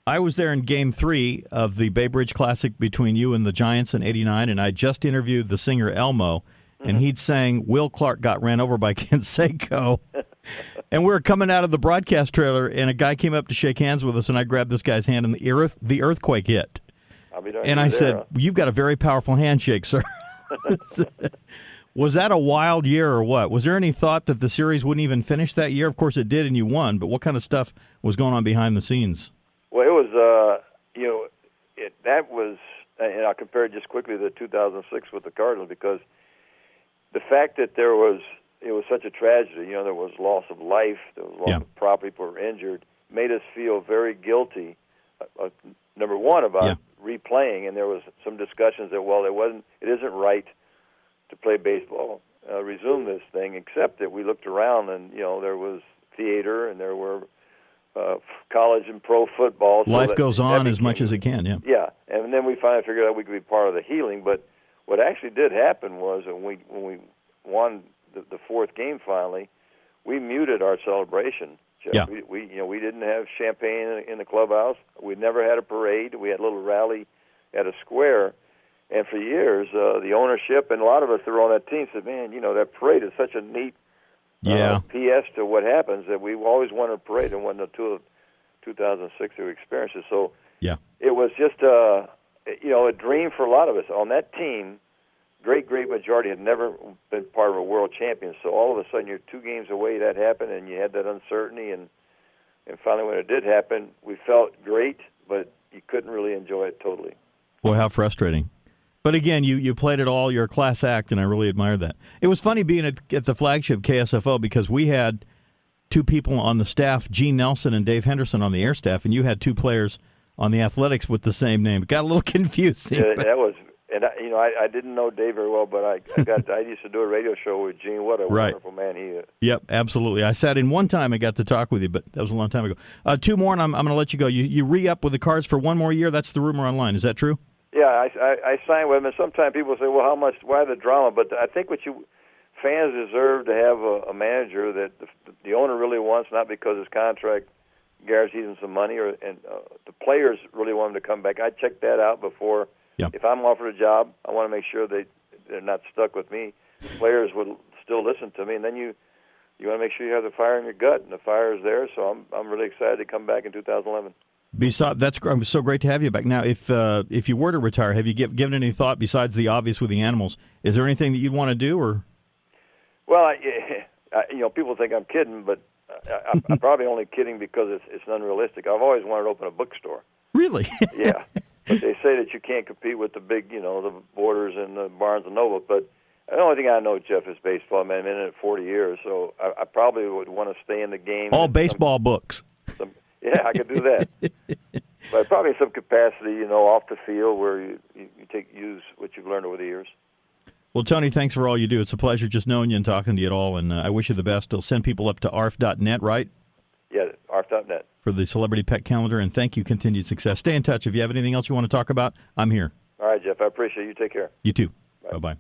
I was there in Game 3 of the Bay Bridge Classic between you and the Giants in '89, and I just interviewed the singer Elmo, and he'd sang "Will Clark Got Ran Over by Canseco." And we were coming out of the broadcast trailer, and a guy came up to shake hands with us, and I grabbed this guy's hand, and the earthquake hit. And I said, "You've got a very powerful handshake, sir." Was that a wild year or what? Was there any thought that the series wouldn't even finish that year? Of course it did, and you won, but what kind of stuff was going on behind the scenes? Well, it was, that was, and I'll compare it just quickly to 2006 with the Cardinals, because the fact that it was such a tragedy, there was loss of life, there was loss of property, people were injured, made us feel very guilty, number one, about replaying, and there was some discussions that, it isn't right to play baseball, resume this thing, except that we looked around and, there was theater and there were college and pro football. Life goes on as much as it can, Yeah, and then we finally figured out we could be part of the healing, but what actually did happen was when we won the fourth game finally, we muted our celebration. Jeff. Yeah. We didn't have champagne in the clubhouse. We never had a parade. We had a little rally at a square. And for years, the ownership and a lot of us that were on that team said, man, that parade is such a neat PS to what happens that we always wanted a parade, and wasn't until 2006 that we experienced it. So it was just a dream for a lot of us. On that team, great majority had never been part of a world champion. So all of a sudden, you're 2 games away, that happened, and you had that uncertainty. And finally, when it did happen, we felt great, but you couldn't really enjoy it totally. Boy, how frustrating. But again, you played it all. You're a class act, and I really admire that. It was funny being at the flagship KSFO because we had 2 people on the staff, Gene Nelson and Dave Henderson, on the air staff, and you had 2 players on the athletics with the same name. It got a little confusing. Yeah, that was, and I didn't know Dave very well, but I used to do a radio show with Gene. What a wonderful man he is. Yep, absolutely. I sat in one time and got to talk with you, but that was a long time ago. 2 more, and I'm going to let you go. You re-up with the Cards for 1 more year. That's the rumor online. Is that true? Yeah, I signed with him, and sometimes people say, well, why the drama? But I think fans deserve to have a manager that the owner really wants, not because his contract guarantees him some money, and the players really want him to come back. I check that out before. Yeah. If I'm offered a job, I want to make sure they're not stuck with me. The players would still listen to me, and then you want to make sure you have the fire in your gut, and the fire is there, so I'm really excited to come back in 2011. That's so great to have you back. Now, if you were to retire, have you given any thought besides the obvious with the animals? Is there anything that you'd want to do, or? Well, people think I'm kidding, but I'm probably only kidding because it's unrealistic. I've always wanted to open a bookstore. Really? Yeah, but they say that you can't compete with the big, the Borders and the Barnes and Noble. But the only thing I know, Jeff, is baseball. Man, I've been in it 40 years, so I probably would want to stay in the game. All baseball books. Yeah, I could do that. But probably in some capacity, off the field where you use what you've learned over the years. Well, Tony, thanks for all you do. It's a pleasure just knowing you and talking to you at all, and I wish you the best. I'll send people up to arf.net, right? Yeah, arf.net. For the Celebrity Pet Calendar, and thank you. Continued success. Stay in touch. If you have anything else you want to talk about, I'm here. All right, Jeff, I appreciate it. You take care. You too. Bye-bye.